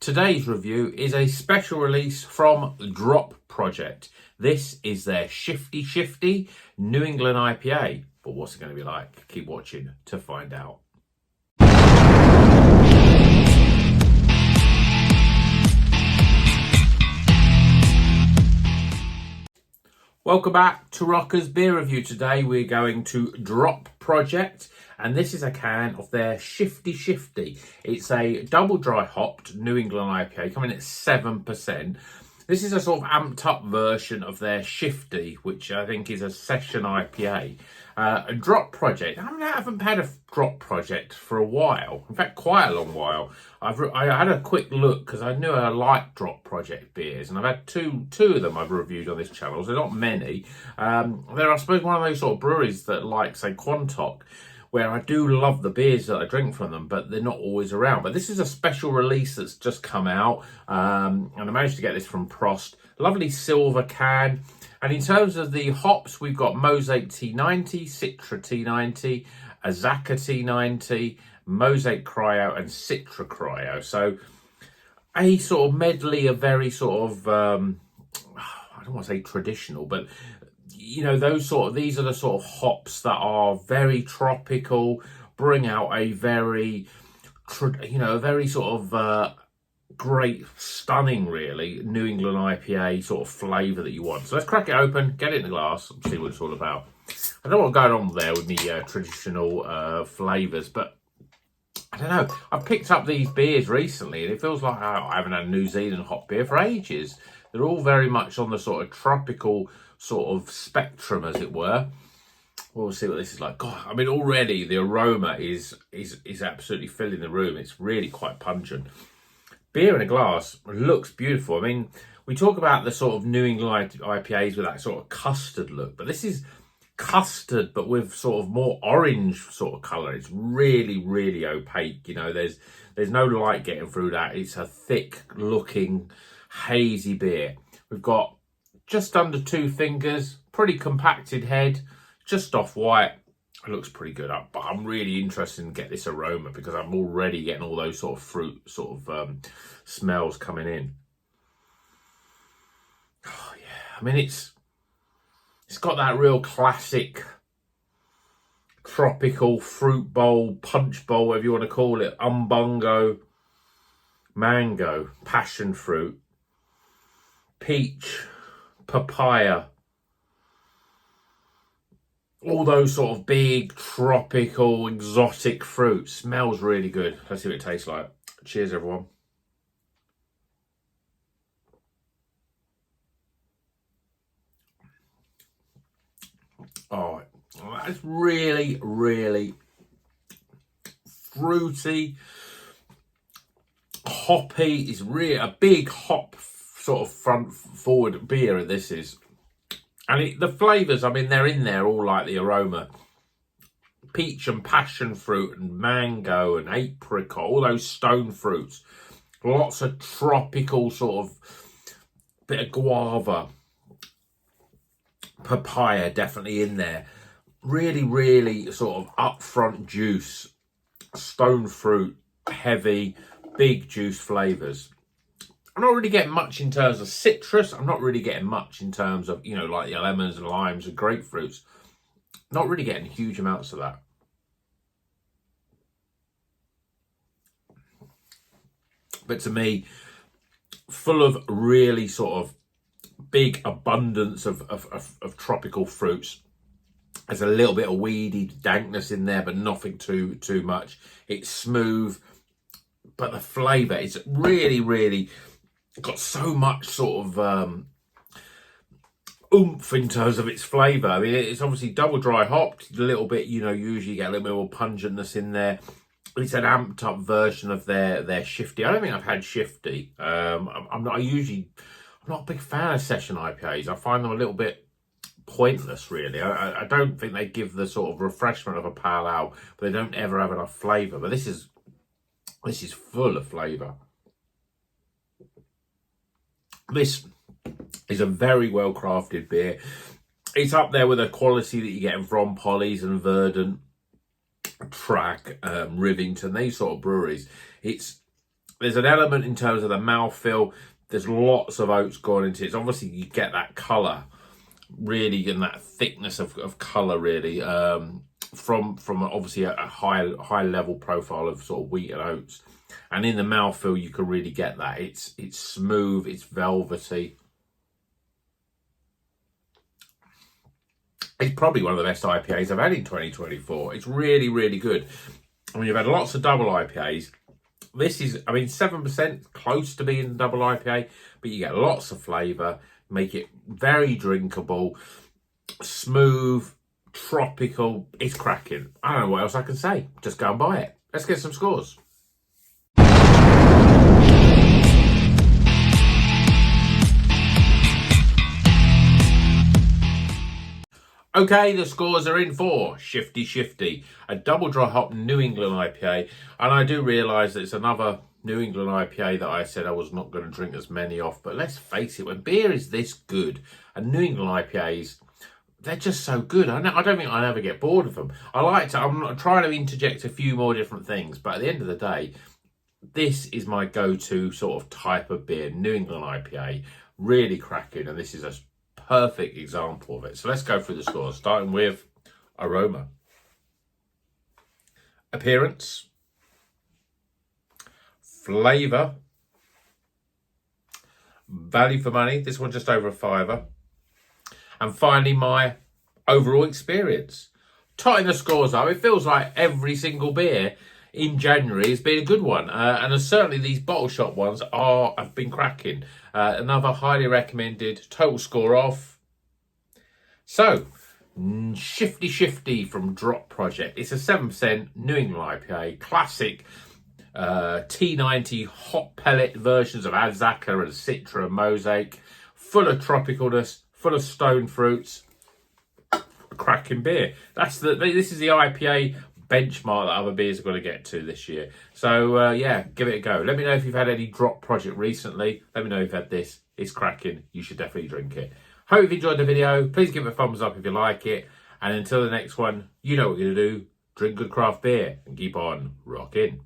Today's review is a special release from Drop Project. This is their Shifty Shifty New England IPA. But what's it going to be like? Keep watching to find out. Welcome back to Rocker's Beer Review. Today we're going to Drop Project, and this is a can of their Shifty Shifty. It's a double dry hopped New England IPA coming at 7%. This is a sort of amped up version of their Shifty, which I think is a session IPA. A Drop Project. I haven't had a Drop Project for a while. In fact, quite a long while. I had a quick look because I knew I liked Drop Project beers, and I've had two of them I've reviewed on this channel. So not many. They're, I suppose, one of those sort of breweries that, like, say, Quantock, where I do love the beers that I drink from them, but they're not always around. But this is a special release that's just come out, and I managed to get this from Prost. Lovely silver can. And in terms of the hops, we've got Mosaic T90, Citra T90, Azaka T90, Mosaic Cryo, and Citra Cryo. So a sort of medley of very sort of, I don't want to say traditional, but you know, these are the sort of hops that are very tropical, bring out a very, very sort of great, stunning, really, New England IPA sort of flavour that you want. So let's crack it open, get it in the glass, and see what it's all about. I don't know what's going on there with me traditional flavours, but I don't know. I've picked up these beers recently, and it feels like I haven't had a New Zealand hop beer for ages. They're all very much on the sort of tropical sort of spectrum, as it were. We'll see what this is like. God, I mean, already the aroma is absolutely filling the room. It's really quite pungent. Beer in a glass looks beautiful. I mean, we talk about the sort of New England IPAs with that sort of custard look, but this is custard, but with sort of more orange sort of colour. It's really, really opaque. You know, there's no light getting through that. It's a thick looking, hazy beer. We've got just under 2 fingers, pretty compacted head, just off white. It looks pretty good up, but I'm really interested in get this aroma because I'm already getting all those sort of fruit sort of smells coming in. Oh yeah, I mean it's got that real classic tropical fruit bowl, punch bowl, whatever you want to call it, umbungo, mango, passion fruit, peach, papaya. All those sort of big, tropical, exotic fruits. Smells really good. Let's see what it tastes like. Cheers, everyone. Oh, that's really, really fruity. Hoppy. It's really a big hop sort of front forward beer, this is. And the flavours, I mean, they're in there all like the aroma. Peach and passion fruit and mango and apricot, all those stone fruits. Lots of tropical sort of bit of guava. Papaya definitely in there. Really, really sort of upfront juice. Stone fruit, heavy, big juice flavours. I'm not really getting much in terms of citrus. I'm not really getting much in terms of, you know, like the lemons and limes and grapefruits. Not really getting huge amounts of that. But to me, full of really sort of big abundance of tropical fruits. There's a little bit of weedy dankness in there, but nothing too much. It's smooth, but the flavour is really, really got so much sort of oomph in terms of its flavour. I mean, it's obviously double dry hopped, a little bit, you know, usually get a little bit more pungentness in there. It's an amped up version of their Shifty. I don't think I've had Shifty. I'm not a big fan of session IPAs. I find them a little bit pointless, really. I don't think they give the sort of refreshment of a pale ale, but they don't ever have enough flavour. But this is full of flavour. This is a very well crafted beer. It's up there with the quality that you get from Polly's and Verdant, Track, Rivington, these sort of breweries. It's There's an element in terms of the mouthfeel. There's lots of oats going into it. It's obviously, you get that colour really, and that thickness of colour really, from obviously a high level profile of sort of wheat and oats. And in the mouthfeel, you can really get that. It's smooth, it's velvety. It's probably one of the best IPAs I've had in 2024. It's really, really good. I mean, you've had lots of double IPAs. This is, I mean, 7%, close to being a double IPA, but you get lots of flavour, make it very drinkable, smooth, tropical. It's cracking. I don't know what else I can say. Just go and buy it. Let's get some scores. Okay, the scores are in for Shifty Shifty, a double dry hop New England IPA. And I do realise that it's another New England IPA that I said I was not going to drink as many of. But let's face it, when beer is this good, and New England IPAs, they're just so good. I don't think I'll ever get bored of them. I'm trying to interject a few more different things, but at the end of the day, this is my go-to sort of type of beer, New England IPA, really cracking, and this is a perfect example of it. So let's go through the scores, starting with aroma, appearance, flavour, value for money. This one just over a £5. And finally, my overall experience. Totting the scores up, it feels like every single beer in January has been a good one. And certainly these bottle shop ones have been cracking. Another highly recommended, total score off. So, Shifty Shifty from Drop Project. It's a 7% New England IPA, classic T90 hot pellet versions of Azacca and Citra and Mosaic, full of tropicalness, full of stone fruits, cracking beer. This is the IPA benchmark that other beers are going to get to this year. So yeah, give it a go. Let me know if you've had any Drop Project recently. Let me know if you've had this. It's cracking. You should definitely drink it. Hope you've enjoyed the video. Please give it a thumbs up if you like it. And until the next one, you know what you're going to do. Drink good craft beer and keep on rocking.